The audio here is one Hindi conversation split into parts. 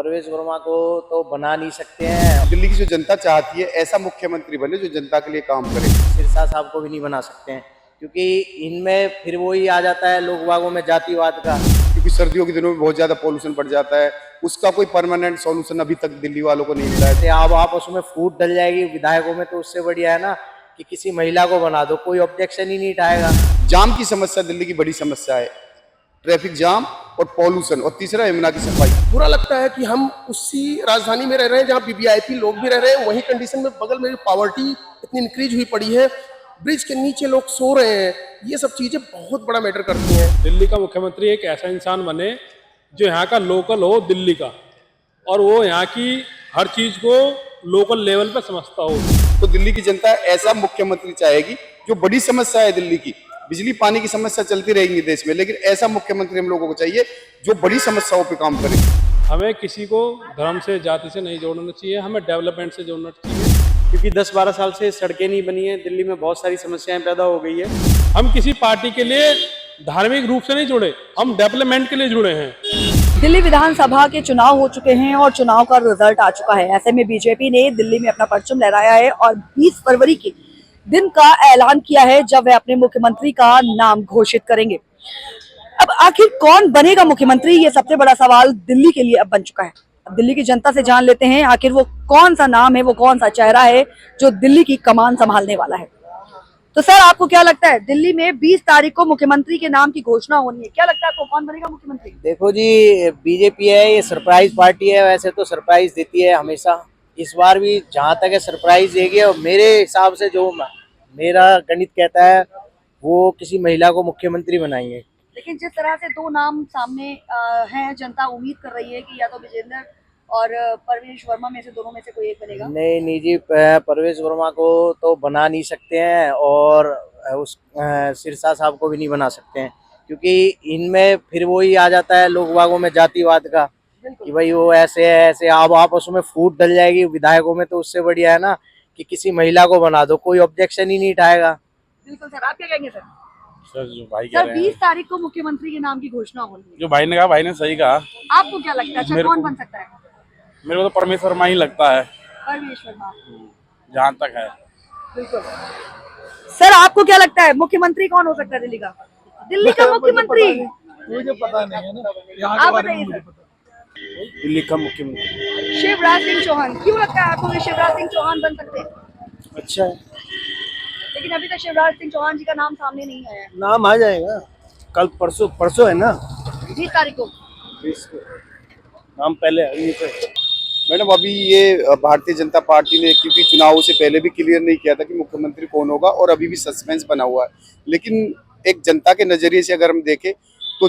परवेज वर्मा को तो बना नहीं सकते हैं। दिल्ली की जो जनता चाहती है ऐसा मुख्यमंत्री बने जो जनता के लिए काम करे। सिरसा साहब को भी नहीं बना सकते हैं क्योंकि इनमें फिर वही आ जाता है लोग बागों में जातिवाद का। क्योंकि सर्दियों के दिनों में बहुत ज्यादा पॉल्यूशन बढ़ जाता है, उसका कोई परमानेंट सॉल्यूशन अभी तक दिल्ली वालों को नहीं मिला है। अब आप उसमें फूट डल जाएगी विधायकों में, तो उससे बढ़िया है ना कि किसी महिला को बना दो, कोई ऑब्जेक्शन ही नहीं उठाएगा। जाम की समस्या दिल्ली की बड़ी समस्या है, ट्रैफिक जाम और पॉल्यूशन, और तीसरा यमुना की सफाई। बुरा लगता है कि हम उसी राजधानी में रह रहे हैं जहाँ वीवीआईपी लोग भी रह रहे हैं, वही कंडीशन में बगल में पॉवर्टी इतनी इंक्रीज हुई पड़ी है, ब्रिज के नीचे लोग सो रहे हैं। ये सब चीजें बहुत बड़ा मैटर करती हैं। दिल्ली का मुख्यमंत्री एक ऐसा इंसान बने जो यहाँ का लोकल हो दिल्ली का, और वो यहाँ की हर चीज को लोकल लेवल पर समझता हो। तो दिल्ली की जनता ऐसा मुख्यमंत्री चाहेगी जो बड़ी समस्या है दिल्ली की। बिजली पानी की समस्या चलती रहेगी देश में, लेकिन ऐसा मुख्यमंत्री हम लोगों को चाहिए जो बड़ी समस्याओं पे काम करे। हमें किसी को धर्म से जाति से नहीं जोड़ना चाहिए, हमें डेवलपमेंट से जोड़ना चाहिए। क्योंकि 10-12 साल से सड़कें नहीं बनी है, दिल्ली में बहुत सारी समस्याएं पैदा हो गई है। हम किसी पार्टी के लिए धार्मिक रूप से नहीं जुड़े, हम डेवलपमेंट के लिए जुड़े हैं। दिल्ली विधानसभा के चुनाव हो चुके हैं और चुनाव का रिजल्ट आ चुका है। ऐसे में बीजेपी ने दिल्ली में अपना परचम लहराया है और 20 फरवरी के दिन का ऐलान किया है जब वे अपने मुख्यमंत्री का नाम घोषित करेंगे। अब आखिर कौन बनेगा मुख्यमंत्री, ये सबसे बड़ा सवाल दिल्ली के लिए अब बन चुका है। अब दिल्ली की जनता से जान लेते हैं आखिर वो कौन सा नाम है, वो कौन सा चेहरा है जो दिल्ली की कमान संभालने वाला है। तो सर, आपको क्या लगता है, दिल्ली में 20 तारीख को मुख्यमंत्री के नाम की घोषणा होनी है, क्या लगता है आपको कौन बनेगा मुख्यमंत्री? देखो जी, बीजेपी है, ये सरप्राइज पार्टी है। वैसे तो सरप्राइज देती है हमेशा, इस बार भी जहाँ तक है सरप्राइज देगी। और मेरे हिसाब से जो मेरा गणित कहता है वो किसी महिला को मुख्यमंत्री बनाएंगे। लेकिन जिस तरह से दो नाम सामने हैं, जनता उम्मीद कर रही है कि या तो विजेंद्र और परवेश वर्मा में से दोनों में से कोई एक बनेगा। नहीं जी, परवेज वर्मा को तो बना नहीं सकते हैं और उस सिरसा साहब को भी नहीं बना सकते हैं क्योंकि इनमें फिर वही आ जाता है लोग बागों में जातिवाद का कि भाई वो ऐसे है ऐसे। अब आप उसमें फूट डल जाएगी विधायकों में, तो उससे बढ़िया है ना कि किसी महिला को बना दो, कोई ऑब्जेक्शन ही नहीं उठाएगा। बिल्कुल सर, आप क्या कहेंगे सर? सर जो भाई कह सर, रहे 20 हैं, तारीख को मुख्यमंत्री के नाम की घोषणा होनी है। जो भाई ने कहा, भाई ने सही कहा। आपको क्या लगता है, अच्छा कौन बन सकता है? मेरे को तो परमेश्वर माँ ही लगता है, परवेश वर्मा। जहाँ तक है। बिल्कुल सर, आपको क्या लगता है मुख्यमंत्री कौन हो सकता है दिल्ली का? दिल्ली का मुख्यमंत्री मुझे पता नहीं है ना, यहाँ आप बताइए सर। दिल्ली का मुख्यमंत्री शिवराज सिंह चौहान। क्यों लगता है आपको कि शिवराज सिंह चौहान बन सकते हैं? अच्छा है, लेकिन अभी तक शिवराज सिंह चौहान जी का नाम सामने नहीं आया है। नाम आ जाएगा कल परसों है ना, 20 तारीख को। नाम पहले मैडम। अभी ये भारतीय जनता पार्टी ने क्योंकि चुनावों से पहले भी क्लियर नहीं किया था कि मुख्यमंत्री कौन होगा, और अभी भी सस्पेंस बना हुआ है। लेकिन एक जनता के नजरिए से अगर हम देखें तो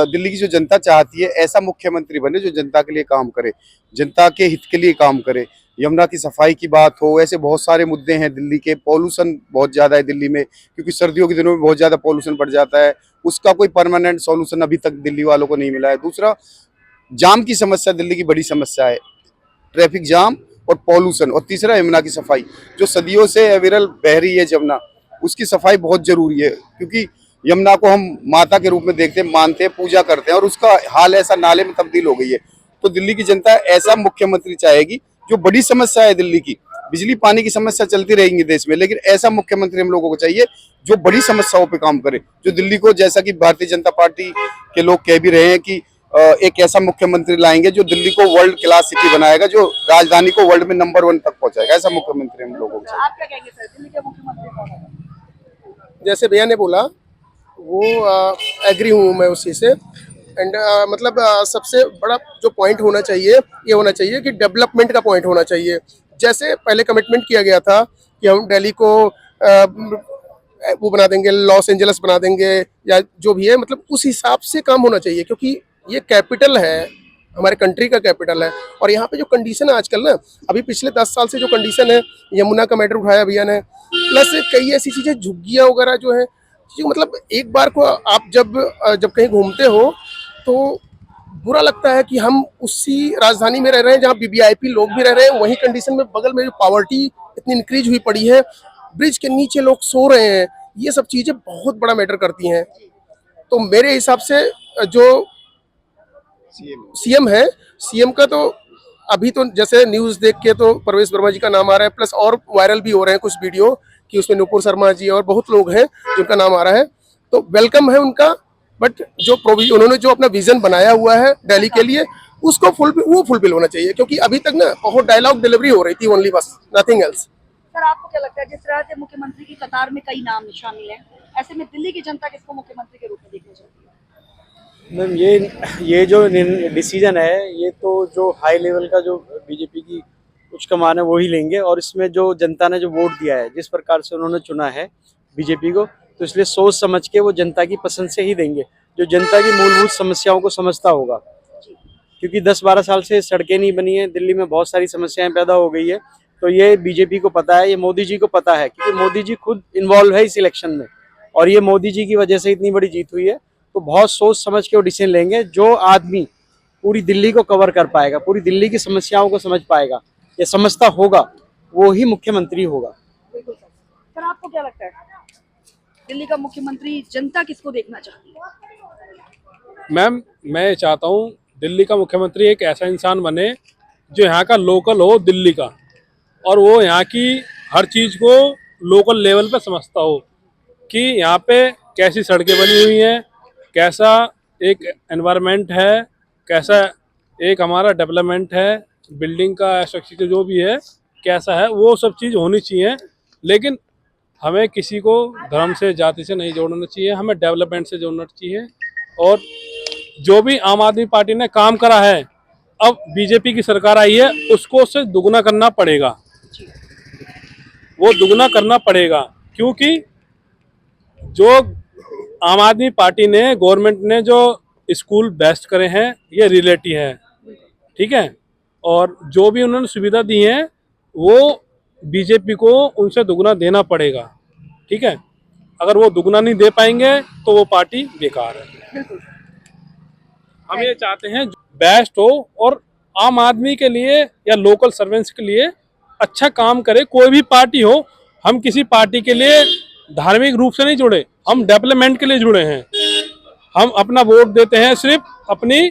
दिल्ली की जो जनता चाहती है ऐसा मुख्यमंत्री बने जो जनता के लिए काम करे, जनता के हित के लिए काम करे। यमुना की सफाई की बात हो, ऐसे बहुत सारे मुद्दे हैं दिल्ली के। पॉल्यूशन बहुत ज़्यादा है दिल्ली में, क्योंकि सर्दियों के दिनों में बहुत ज़्यादा पॉल्यूशन बढ़ जाता है, उसका कोई परमानेंट सॉल्यूशन अभी तक दिल्ली वालों को नहीं मिला है। दूसरा, जाम की समस्या दिल्ली की बड़ी समस्या है, ट्रैफिक जाम और पॉल्यूशन, और तीसरा यमुना की सफाई। जो सदियों से अविरल बह रही है यमुना, उसकी सफाई बहुत जरूरी है, क्योंकि यमुना को हम माता के रूप में देखते हैं, मानते हैं, पूजा करते हैं, और उसका हाल ऐसा नाले में तब्दील हो गई है। तो दिल्ली की जनता ऐसा मुख्यमंत्री चाहेगी जो बड़ी समस्या है दिल्ली की। बिजली पानी की समस्या चलती रहेंगी देश में, लेकिन ऐसा मुख्यमंत्री हम लोगों को चाहिए जो बड़ी समस्याओं पे काम करे, जो दिल्ली को, जैसा कि भारतीय जनता पार्टी के लोग कह भी रहे हैं कि एक ऐसा मुख्यमंत्री लाएंगे जो दिल्ली को वर्ल्ड क्लास सिटी बनाएगा, जो राजधानी को वर्ल्ड में नंबर 1 तक पहुंचाएगा। ऐसा मुख्यमंत्री हम लोगों को। आप क्या कहेंगे सर, दिल्ली के मुख्यमंत्री कौन होगा? जैसे भैया ने बोला वो एग्री हूँ मैं उसी से। एंड मतलब सबसे बड़ा जो पॉइंट होना चाहिए, ये होना चाहिए कि डेवलपमेंट का पॉइंट होना चाहिए। जैसे पहले कमिटमेंट किया गया था कि हम दिल्ली को वो बना देंगे, लॉस एंजल्स बना देंगे, या जो भी है, मतलब उस हिसाब से काम होना चाहिए, क्योंकि ये कैपिटल है, हमारे कंट्री का कैपिटल है। और यहाँ पे जो कंडीशन है आजकल ना, अभी पिछले 10 साल से जो कंडीशन है, यमुना का मैटर उठाया भैया ने, प्लस कई ऐसी चीज़ें, झुग्गियाँ वगैरह जो है, जो मतलब एक बार को आप जब कहीं घूमते हो तो बुरा लगता है कि हम उसी राजधानी में रह रहे हैं जहाँ वीवीआईपी लोग भी रह रहे हैं, वही कंडीशन में बगल में पॉवर्टी इतनी इंक्रीज हुई पड़ी है, ब्रिज के नीचे लोग सो रहे हैं। ये सब चीज़ें बहुत बड़ा मैटर करती हैं। तो मेरे हिसाब से जो सीएम है। सीएम का तो अभी तो जैसे न्यूज़ देख के तो परवेश वर्मा जी का नाम आ रहा है, प्लस और वायरल भी हो रहे हैं कुछ वीडियो कि उसमें नुपुर शर्मा जी और बहुत लोग हैं जिनका नाम आ रहा है, तो वेलकम है उनका। बट जो उन्होंने जो अपना विजन बनाया हुआ है दिल्ली के लिए, उसको फुलफिल होना चाहिए, क्योंकि अभी तक ना बहुत डायलॉग डिलीवरी हो रही थी ओनली, बस नथिंग एल्स। सर आपको क्या लगता है, जिस तरह से मुख्यमंत्री की कतार में कई नाम शामिल हैं, ऐसे में दिल्ली की जनता किसको मुख्यमंत्री के रूप में देखना चाहती है? मैम ये जो डिसीजन है, ये तो जो हाई लेवल का जो बीजेपी की उच्च कमान है वो ही लेंगे, और इसमें जो जनता ने जो वोट दिया है, जिस प्रकार से उन्होंने चुना है बीजेपी को, तो इसलिए सोच समझ के वो जनता की पसंद से ही देंगे, जो जनता की मूलभूत समस्याओं को समझता होगा। क्योंकि 10-12 साल से सड़कें नहीं बनी हैं, दिल्ली में बहुत सारी समस्याएं पैदा हो गई है, तो ये बीजेपी को पता है, ये मोदी जी को पता है, क्योंकि मोदी जी खुद इन्वॉल्व है इस इलेक्शन में, और ये मोदी जी की वजह से इतनी बड़ी जीत हुई है। तो बहुत सोच समझ के वो डिसीजन लेंगे। जो आदमी पूरी दिल्ली को कवर कर पाएगा, पूरी दिल्ली की समस्याओं को समझ पाएगा, ये समझता होगा, वो ही मुख्यमंत्री होगा। बिल्कुल सर। सर आपको क्या लगता है, दिल्ली का मुख्यमंत्री जनता किसको देखना चाहती है? मैम मैं चाहता हूँ दिल्ली का मुख्यमंत्री एक ऐसा इंसान बने जो यहाँ का लोकल हो, दिल्ली का, और वो यहाँ की हर चीज़ को लोकल लेवल पे समझता हो कि यहाँ पे कैसी सड़कें बनी हुई हैं, कैसा एक एनवायरनमेंट है, कैसा एक हमारा डेवलपमेंट है, बिल्डिंग का स्ट्रक्चर जो भी है कैसा है, वो सब चीज़ होनी चाहिए। लेकिन हमें किसी को धर्म से, जाति से नहीं जोड़ना चाहिए, हमें डेवलपमेंट से जोड़ना चाहिए। और जो भी आम आदमी पार्टी ने काम करा है, अब बीजेपी की सरकार आई है, उसको उससे दुगना करना पड़ेगा, वो दुगना करना पड़ेगा, क्योंकि जो आम आदमी पार्टी ने, गवर्नमेंट ने जो स्कूल बेस्ट करे हैं, ये रियलिटी है, ठीक है। और जो भी उन्होंने सुविधा दी है, वो बीजेपी को उनसे दुगना देना पड़ेगा, ठीक है। अगर वो दुगना नहीं दे पाएंगे तो वो पार्टी बेकार है। हम ये चाहते हैं बेस्ट हो, और आम आदमी के लिए या लोकल सर्वेंट्स के लिए अच्छा काम करे, कोई भी पार्टी हो। हम किसी पार्टी के लिए धार्मिक रूप से नहीं जुड़े, हम डेवलपमेंट के लिए जुड़े हैं। हम अपना वोट देते हैं, सिर्फ अपनी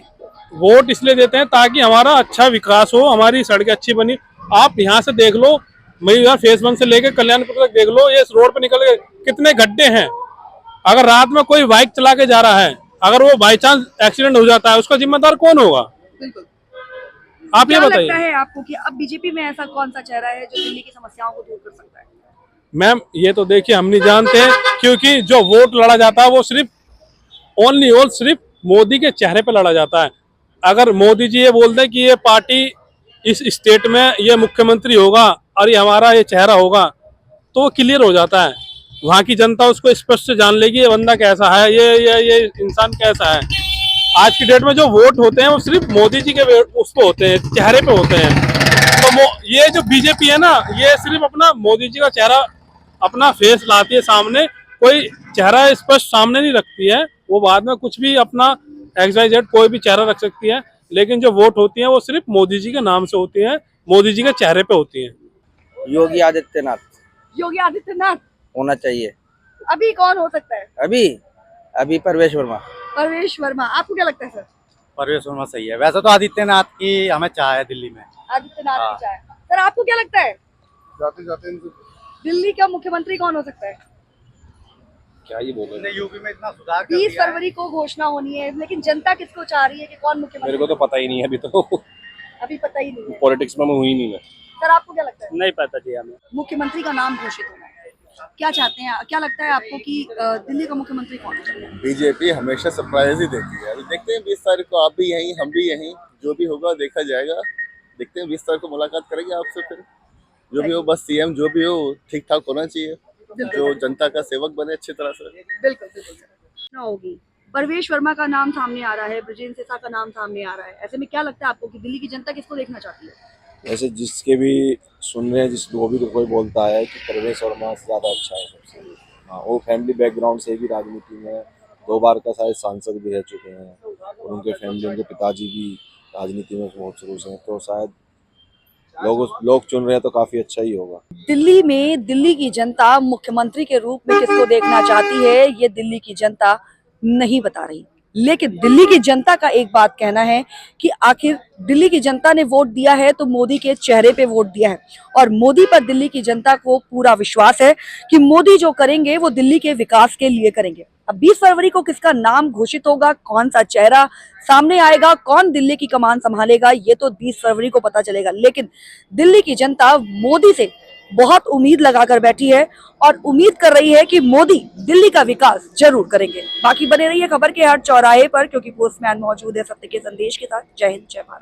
वोट इसलिए देते हैं ताकि हमारा अच्छा विकास हो, हमारी सड़कें अच्छी बनी। आप यहाँ से देख लो, मैं फेज 1 से लेकर कल्याणपुर तक देख लो, ये रोड पर निकल के कितने गड्ढे हैं। अगर रात में कोई बाइक चला के जा रहा है, अगर वो बाई चांस एक्सीडेंट हो जाता है, उसका जिम्मेदार कौन होगा? बिल्कुल। आप ये क्या बताइए। लगता है आपको कि अब बीजेपी में ऐसा कौन सा चेहरा है जो दिल्ली की समस्याओं को दूर कर सकता है? मैम ये तो देखिए हम नहीं जानते, क्योंकि जो वोट लड़ा जाता है वो सिर्फ सिर्फ मोदी के चेहरे पे लड़ा जाता है। अगर मोदी जी ये बोल दें कि ये पार्टी इस स्टेट में ये मुख्यमंत्री होगा और ये हमारा ये चेहरा होगा, तो वो क्लियर हो जाता है, वहाँ की जनता उसको स्पष्ट से जान लेगी ये बंदा कैसा है, ये इंसान कैसा है। आज की डेट में जो वोट होते हैं वो सिर्फ मोदी जी के उस पे होते हैं, चेहरे पे होते हैं। तो ये जो बीजेपी है ना, ये सिर्फ अपना मोदी जी का चेहरा, अपना फेस लाती है सामने, कोई चेहरा स्पष्ट सामने नहीं रखती है। वो बाद में कुछ भी अपना XYZ कोई भी चेहरा रख सकती है, लेकिन जो वोट होती है वो सिर्फ मोदी जी के नाम से होती है, मोदी जी के चेहरे पे होती है। योगी आदित्यनाथ योगी आदित्यनाथ होना चाहिए। अभी कौन हो सकता है? अभी परवेश वर्मा। परवेश वर्मा। आपको क्या लगता है सर? परवेश वर्मा सही है। वैसे तो आदित्यनाथ की हमें चाह है दिल्ली में। आदित्यनाथ की चाय। सर आपको क्या लगता है, जाते जाते दिल्ली का मुख्यमंत्री कौन हो सकता है? क्या ये बोल रहे हैं? यूपी में इतना सुधार 20 फरवरी को घोषणा होनी है, लेकिन जनता किसको चाह रही है कि कौन मुख्यमंत्री? मेरे को तो पता ही नहीं है अभी तो, अभी पता ही नहीं है। पॉलिटिक्स में मैं हुई नहीं मैं। सर आपको क्या लगता है, नहीं पता जी हमें। मुख्यमंत्री का नाम घोषित होना है, क्या चाहते हैं, क्या लगता है आपको कि दिल्ली का मुख्यमंत्री कौन है? बीजेपी हमेशा सरप्राइज ही देती है। अभी देखते हैं 20 तारीख को, आप भी यहीं, हम भी यहीं, जो भी होगा देखा जाएगा। देखते हैं 20 तारीख को मुलाकात करेंगे आपसे, फिर जो भी हो, बस सीएम जो भी हो ठीक ठाक होना चाहिए, जो जनता का सेवक बने अच्छी तरह से। बिल्कुल बिल्कुल होगी। परवेश वर्मा का नाम सामने आ रहा है, ब्रजेंद्र सेठा का नाम सामने आ रहा है, ऐसे में क्या लगता है आपको कि दिल्ली की जनता किसको देखना चाहती है? वैसे जिसके भी सुन रहे हैं, जिसको भी कोई बोलता है कि परवेश वर्मा से ज़्यादा अच्छा है सबसे। हाँ, वो फैमिली बैकग्राउंड से भी राजनीति में 2 बार का शायद सांसद भी रह चुके हैं, और उनके फैमिली, उनके पिताजी भी राजनीति में बहुत शुरू से हैं, तो शायद लोग चुन रहे हैं तो काफ़ी अच्छा ही होगा। दिल्ली में दिल्ली की जनता मुख्यमंत्री के रूप में किसको देखना चाहती है, ये दिल्ली की जनता नहीं बता रही, लेकिन दिल्ली की जनता का एक बात कहना है कि आखिर दिल्ली की जनता ने वोट दिया है तो मोदी के चेहरे पे वोट दिया है और मोदी पर दिल्ली की जनता को पूरा विश्वास है कि मोदी जो करेंगे वो दिल्ली के विकास के लिए करेंगे। अब 20 फरवरी को किसका नाम घोषित होगा, कौन सा चेहरा सामने आएगा, कौन दिल्ली की कमान संभालेगा, ये तो 20 फरवरी को पता चलेगा। लेकिन दिल्ली की जनता मोदी से बहुत उम्मीद लगाकर बैठी है और उम्मीद कर रही है कि मोदी दिल्ली का विकास जरूर करेंगे। बाकी बने रहिए खबर के हर चौराहे पर, क्योंकि पोस्टमैन मौजूद है सत्य के संदेश के साथ। जय हिंद, जय भारत।